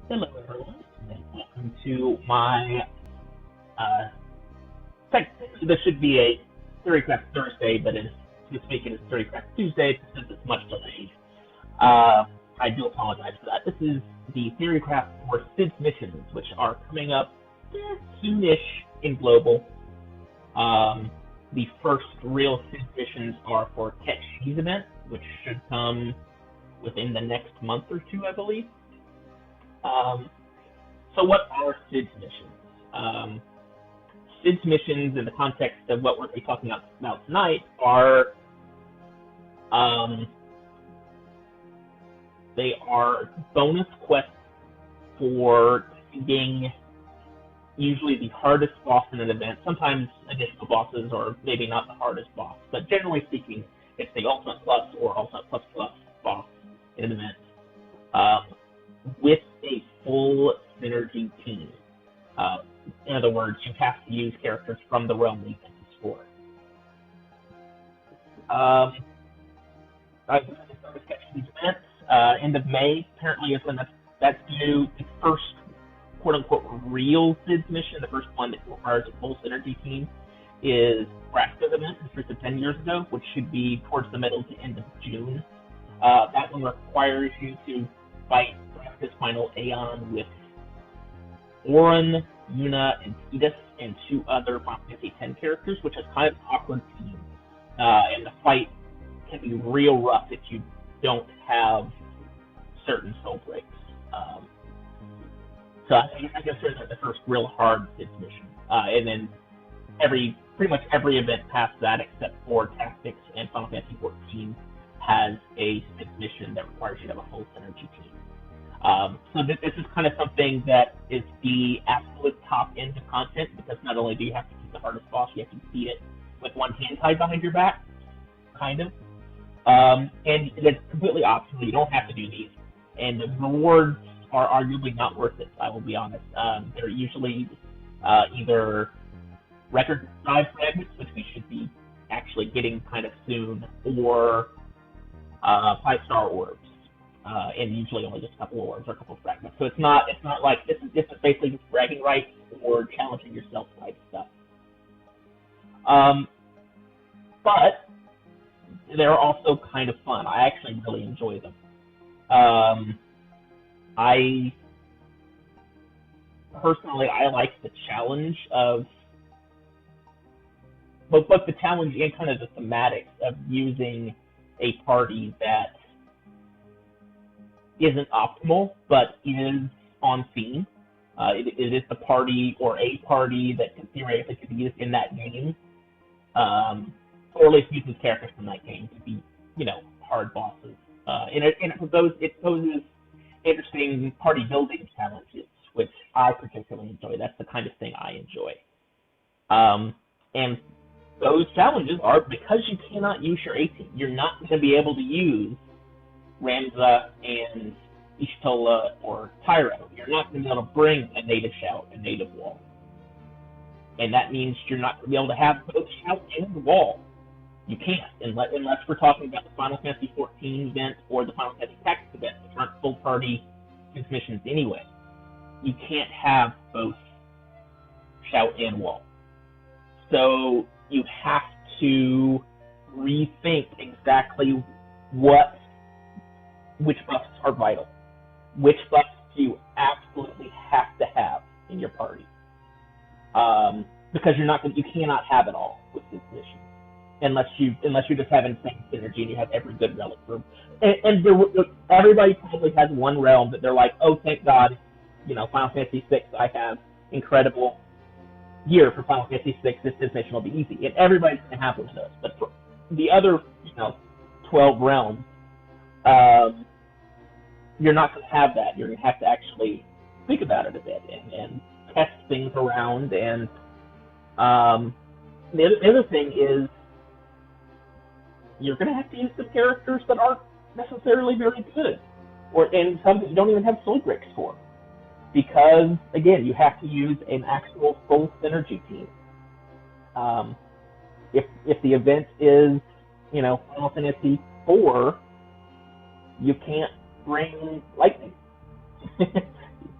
Hello, everyone, and welcome to my this should be a Theorycraft Thursday, but this week it is Theorycraft Tuesday since it's much delayed. I do apologize for that. This is the Theorycraft for SIDS missions, which are coming up soonish in global. The first real SIDS missions are for Catch Cheese event, which should come within the next month or two, I believe. So what are SIDS missions? SIDS missions, in the context of what we're going to be talking about tonight, are they are bonus quests for defeating usually the hardest boss in an event. Sometimes additional bosses, or maybe not the hardest boss, but generally speaking, it's the Ultimate Plus or Ultimate Plus Plus boss in an event. With a full synergy team. In other words, you have to use characters from the realm that you can explore. I've started catching these events. End of May, apparently, is when that's due. The first quote-unquote real SIDS mission, the first one that requires a full synergy team, is Braska's event, restricted 10 years ago, which should be towards the middle to end of June. That one requires you to fight Braska's final Aeon with Orin, Yuna, and Tidus, and two other Final Fantasy X characters, which is kind of an awkward team. And the fight can be real rough if you don't have certain soul breaks. So I guess there's the first real hard SIDS mission. And then pretty much every event past that, except for Tactics and Final Fantasy XIV, has a SIDS mission that requires you to have a full synergy team. So this is kind of something that is the absolute top end of content, because not only do you have to beat the hardest boss, you have to beat it with one hand tied behind your back, kind of. And it's completely optional. You don't have to do these. And the rewards are arguably not worth it, I will be honest. They're usually either record 5 fragments, which we should be actually getting kind of soon, or 5-star orbs. And usually only just a couple of orbs or a couple of fragments. So it's not like this is basically just bragging rights or challenging yourself type stuff. But they're also kind of fun. I actually really enjoy them. I personally like the challenge of both the challenge and kind of the thematics of using a party that isn't optimal, but is on theme. It is the party or a party that can theoretically could be used in that game, or at least uses characters from that game to be, hard bosses. And it poses interesting party building challenges, which I particularly enjoy. That's the kind of thing I enjoy. And those challenges are because you cannot use your A team. You're not going to be able to use Ramza and Ishtola or Tyro. You're not going to be able to bring a native shout, a native wall. And that means you're not going to be able to have both shout and the wall. You can't, unless we're talking about the Final Fantasy XIV event or the Final Fantasy Tactics event, which aren't full party missions anyway. You can't have both shout and wall. So you have to rethink exactly which buffs are vital. Which buffs do you absolutely have to have in your party? Because you cannot have it all with this mission. Unless you just have insane synergy and you have every good relic room. And everybody probably has one realm that they're like, oh, thank God, Final Fantasy VI, I have incredible gear for Final Fantasy VI, this mission will be easy. And everybody's going to have one of those. But for the other, 12 realms, you're not going to have that. You're going to have to actually think about it a bit and test things around. And the other thing is, you're going to have to use some characters that aren't necessarily very good, and some that you don't even have soul breaks for, because again, you have to use an actual full synergy team. If the event is, Final Fantasy IV, you can't bring lightning.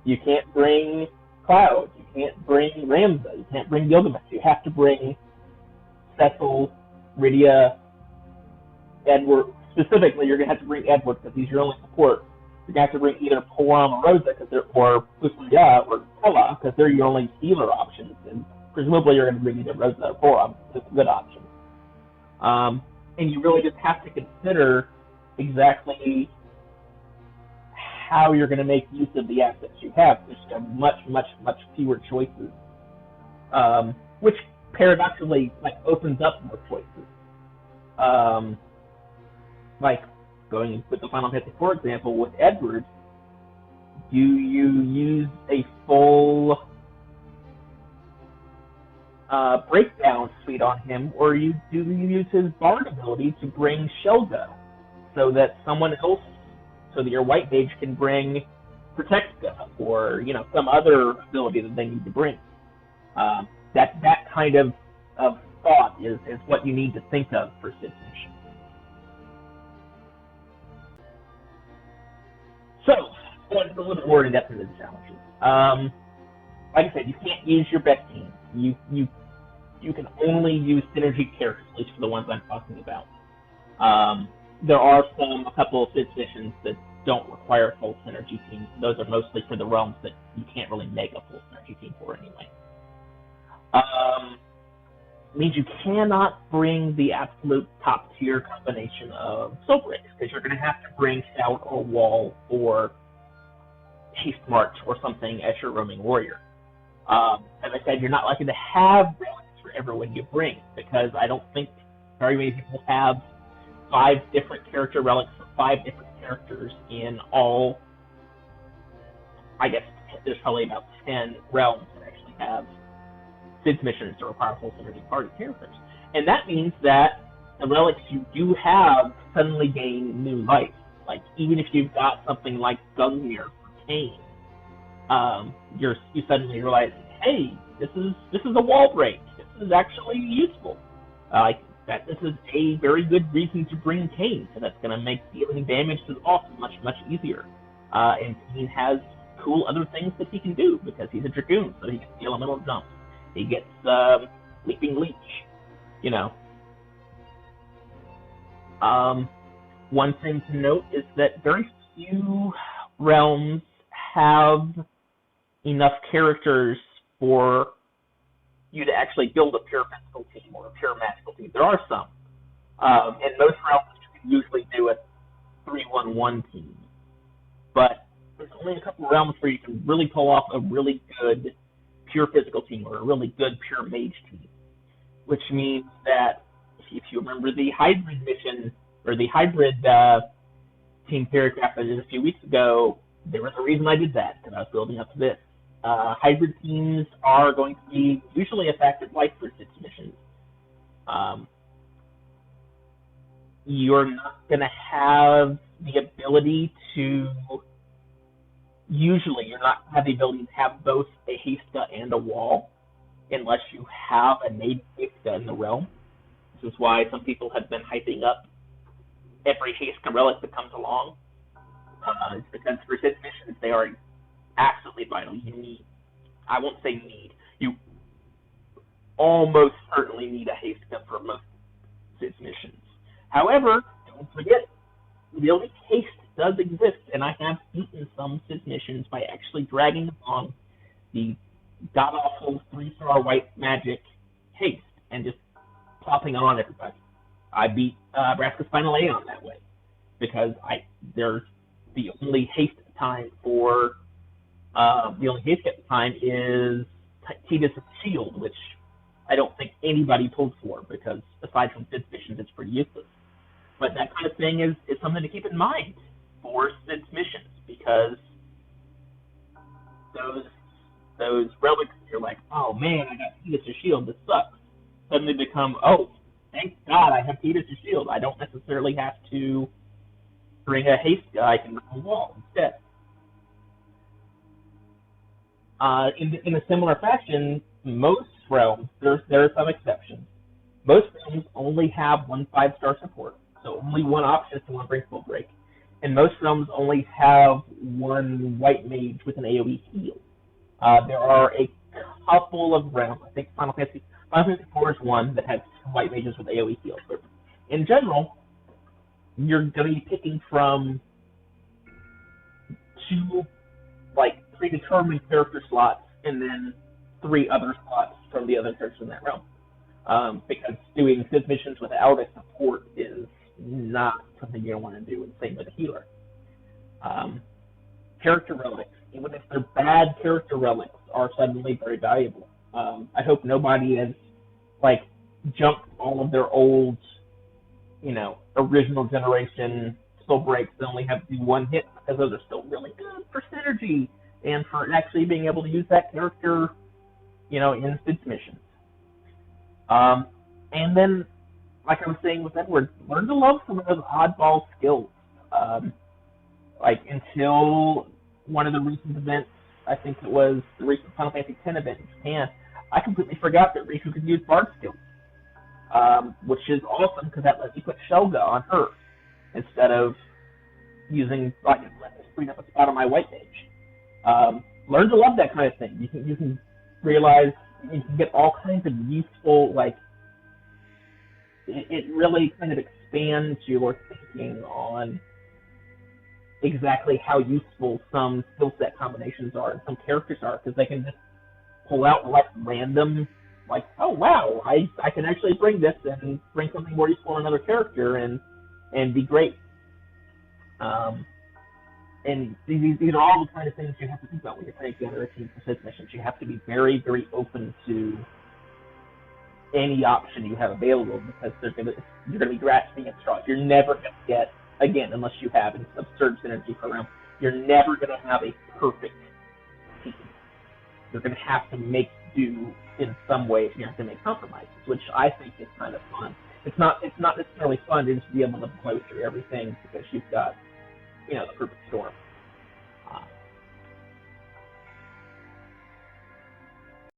You can't bring Cloud. You can't bring Ramza. You can't bring Gilgamesh. You have to bring Cecil, Rydia, Edward. Specifically, you're going to have to bring Edward because he's your only support. You're going to have to bring either Porom or Rosa or Fusuya or Tella because they're your only healer options. And presumably you're going to bring either Rosa or Porom. It's a good option. And you really just have to consider exactly how you're going to make use of the assets you have. There's much, much, much fewer choices, which paradoxically opens up more choices. Like going with the Final Fantasy IV example with Edward, do you use a full breakdown suite on him, or do you use his Bard ability to bring Shelga so that someone else, so that your White Mage can bring Protectka or some other ability that they need to bring? That kind of thought is what you need to think of for Cid's mission. So, going a little bit more in depth into the challenges. Like I said, you can't use your best team. You can only use synergy characters, at least for the ones I'm talking about. There are a couple of Cid's missions that don't require full synergy teams. Those are mostly for the realms that you can't really make a full synergy team for anyway. Means you cannot bring the absolute top tier combination of soul breaks because you're going to have to bring Shout or Wall or Haste March or something as your roaming warrior. As I said, you're not likely to have relics for everyone you bring because I don't think very many people have 5 different character relics for 5 different characters in all. I guess there's probably about 10 realms that actually have Cid's missions to require full synergy party characters. And that means that the relics you do have suddenly gain new life. Like, even if you've got something like Gungnir for Kain, you suddenly realize, hey, this is a wall break. This is actually useful. This is a very good reason to bring Kain, so that's going to make dealing damage to the boss much, much easier. And Kain has cool other things that he can do because he's a Dragoon, so he can do elemental jumps. He gets Leaping Leech, One thing to note is that very few realms have enough characters for you to actually build a pure physical team or a pure magical team. There are some. In most realms, you can usually do a 3-1-1 team. But there's only a couple of realms where you can really pull off a really good pure physical team or a really good pure mage team. Which means that if you remember the hybrid mission, or the hybrid team Theorycraft I did a few weeks ago, there was a reason I did that, because I was building up to this. Hybrid teams are going to be usually a fact of life for Cid's missions. You're not going to have the ability to, usually you're not going to have the ability to have both a Haste and a Wall, unless you have a native Haste in the realm. This is why some people have been hyping up every Haste relic that comes along. It's because for Cid's missions, they are absolutely vital. You need, I won't say need, you almost certainly need a Haste gun for most Cid's missions. However, don't forget, the ability Haste does exist, and I have beaten some Cid's missions by actually dragging along the god-awful 3-star white magic Haste and just plopping on everybody. I beat Braska's Final Aeon that way, because there's the only haste time for the only haste at the time is Tidus' Shield, which I don't think anybody pulled for, because aside from Cid's missions, it's pretty useless. But that kind of thing is something to keep in mind for Cid's missions, because those relics, you're like, oh man, I got Tidus' Shield, this sucks. Suddenly become, oh, thank God I have Tidus' Shield. I don't necessarily have to bring a haste guy, I can bring a wall instead. In a similar fashion, most realms, there are some exceptions. Most realms only have 1 5-star support, so only one option is to bring full break. And most realms only have one white mage with an AoE heal. There are a couple of realms. I think Final Fantasy IV is one that has white mages with AoE heals. But in general, you're going to be picking from two predetermined character slots and then 3 other slots from the other characters in that realm. Because doing Civ missions without a support is not something you want to do, and same with a healer. Character relics, even if they're bad character relics, are suddenly very valuable. I hope nobody has jumped all of their old, original generation soul breaks that only have to do 1 hit, because those are still really good for synergy and for actually being able to use that character, in Civ missions. And then, like I was saying with Edward, learn to love some of those oddball skills. Until one of the recent events, I think it was the recent Final Fantasy X event in Japan, I completely forgot that Riku could use Bard skills, which is awesome because that lets you put Shelga on her instead of using freeing up a spot on my white mage. Learn to love that kind of thing. You can realize you can get all kinds of useful, it really kind of expands your thinking on exactly how useful some skill set combinations are and some characters are, because they can just pull out random, oh wow, I can actually bring this and bring something more useful in another character and be great. And these are all the kind of things you have to think about when you're playing together a team for Civ missions. You have to be very, very open to any option you have available, because you're going to be grasping at straws. You're never going to get, again, unless you have an absurd synergy program, you're never going to have a perfect team. You're going to have to make do in some ways. You have to make compromises, which I think is kind of fun. It's not necessarily fun to just be able to blow through everything because you've got, the perfect storm.